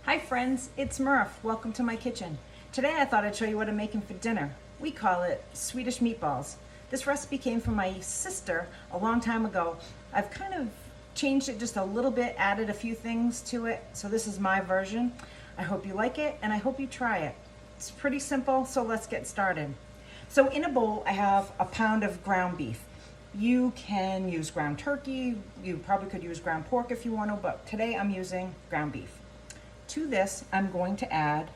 Hi friends, it's Murph. Welcome to my kitchen. Today I thought I'd show you what I'm making for dinner. We call it Swedish meatballs. This recipe came from my sister a long time ago. I've kind of changed it just a little bit, added a few things to it, so this is my version. I hope you like it and I hope you try it. It's pretty simple, so let's get started. So in a bowl I have a pound of ground beef. You can use ground turkey, you probably could use ground pork if you want to, but today I'm using ground beef. To this, I'm going to add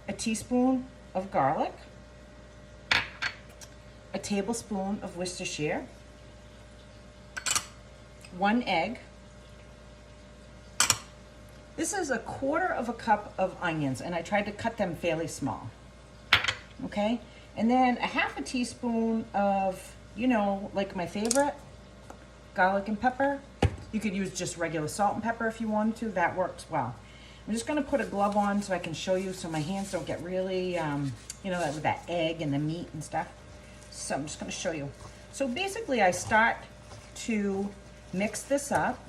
a teaspoon of garlic, a tablespoon of Worcestershire, 1 egg. This is a quarter of a cup of onions, and I tried to cut them fairly small. Okay? And then a half a teaspoon of, like my favorite, garlic and pepper. You could use just regular salt and pepper if you wanted to. That works well. I'm just going to put a glove on so I can show you so my hands don't get really, with that egg and the meat and stuff. So I'm just going to show you. So basically I start to mix this up.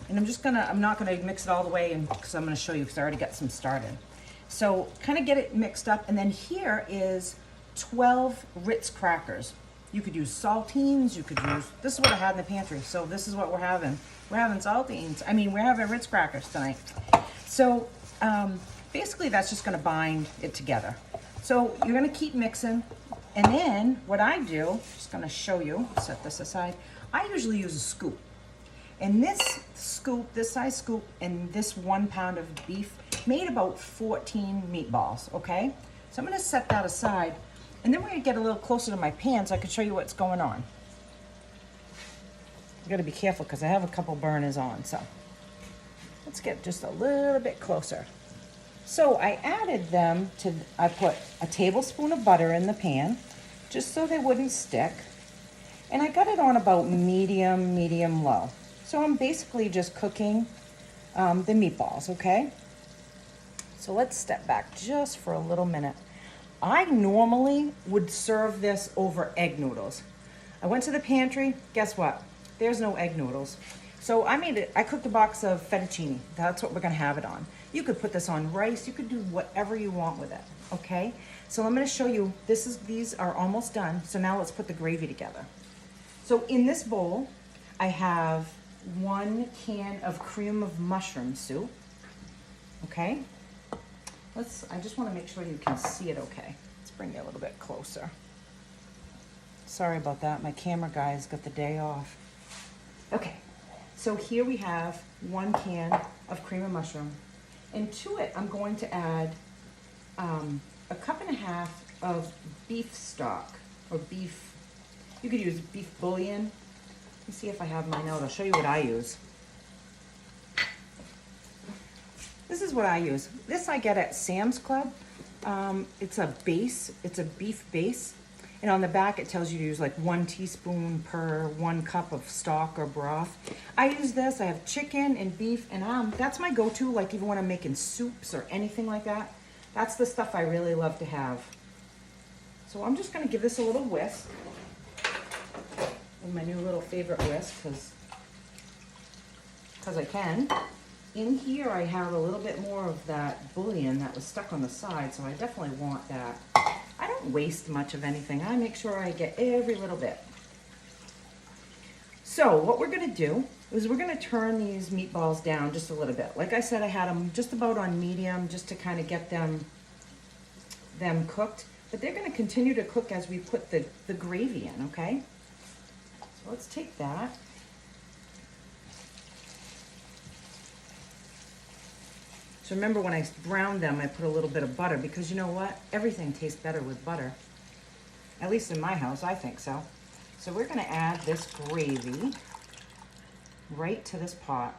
And I'm not going to mix it all the way because I'm going to show you because I already got some started. So kind of get it mixed up. And then here is 12 Ritz crackers. You could use saltines, this is what I had in the pantry, so this is what we're having. We're having saltines, we're having Ritz crackers tonight. So basically that's just gonna bind it together. So you're gonna keep mixing, and then what I do, just gonna show you, set this aside, I usually use a scoop. And this size scoop, and this 1 pound of beef made about 14 meatballs, okay? So I'm gonna set that aside. And then when I get a little closer to my pan so I can show you what's going on. You gotta be careful because I have a couple burners on, so. Let's get just a little bit closer. So I I put a tablespoon of butter in the pan, just so they wouldn't stick. And I got it on about medium low. So I'm basically just cooking the meatballs, okay? So let's step back just for a little minute. I normally would serve this over egg noodles. I went to the pantry, guess what? There's no egg noodles. So I cooked a box of fettuccine. That's what we're gonna have it on. You could put this on rice, you could do whatever you want with it, okay? So I'm gonna show you, these are almost done. So now let's put the gravy together. So in this bowl, I have 1 can of cream of mushroom soup, okay? I just want to make sure you can see it okay. Let's bring you a little bit closer. Sorry about that. My camera guy's got the day off. Okay, so here we have 1 can of cream of mushroom. And to it, I'm going to add a cup and a half of beef stock, or beef. You could use beef bouillon. Let me see if I have mine out. I'll show you what I use. This is what I use. This I get at Sam's Club. It's a beef base. And on the back it tells you to use like 1 teaspoon per 1 cup of stock or broth. I use this, I have chicken and beef, and that's my go-to, like even when I'm making soups or anything like that. That's the stuff I really love to have. So I'm just gonna give this a little whisk. And my new little favorite whisk, because I can. In here, I have a little bit more of that bouillon that was stuck on the side, so I definitely want that. I don't waste much of anything. I make sure I get every little bit. So what we're gonna do is we're gonna turn these meatballs down just a little bit. Like I said, I had them just about on medium, just to kind of get them cooked. But they're gonna continue to cook as we put the gravy in, okay? So let's take that. So remember when I browned them, I put a little bit of butter because you know what? Everything tastes better with butter. At least in my house, I think so. So we're gonna add this gravy right to this pot.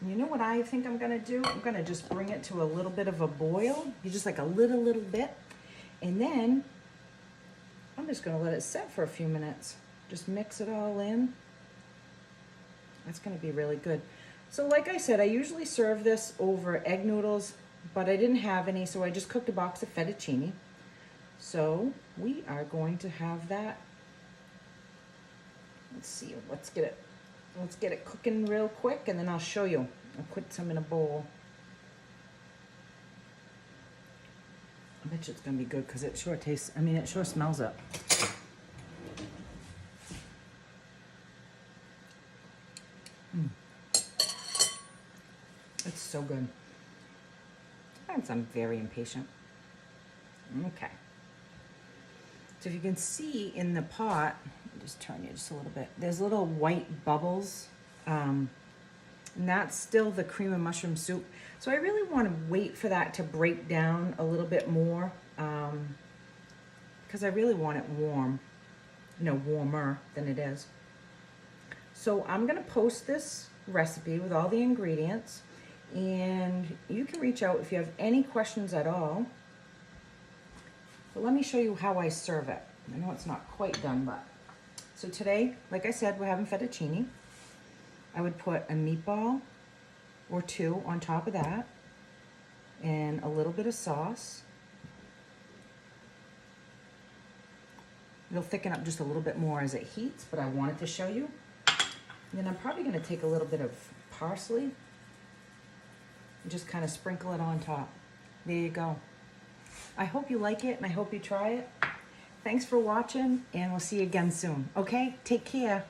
And you know what I think I'm gonna do? I'm gonna just bring it to a little bit of a boil. Just like a little bit. And then I'm just gonna let it set for a few minutes. Just mix it all in. That's gonna be really good. So like I said, I usually serve this over egg noodles, but I didn't have any, so I just cooked a box of fettuccine. So we are going to have that Let's see, let's get it cooking real quick, and then I'll show you. I'll put some in a bowl. I bet you it's gonna be good because it sure tastes, I mean, it sure smells it. It's so good. Sometimes I'm very impatient. Okay. So if you can see in the pot, let me just turn you just a little bit. There's little white bubbles. And that's still the cream of mushroom soup. So I really want to wait for that to break down a little bit more, because I really want it warm, you know, warmer than it is. So I'm going to post this recipe with all the ingredients, and you can reach out if you have any questions at all. But let me show you how I serve it. I know it's not quite done, but. So today, like I said, we're having fettuccine. I would put a meatball or two on top of that and a little bit of sauce. It'll thicken up just a little bit more as it heats, but I wanted to show you. And then I'm probably going to take a little bit of parsley and just kind of sprinkle it on top. There you go. I hope you like it, and I hope you try it. Thanks for watching, and we'll see you again soon. Okay? Take care.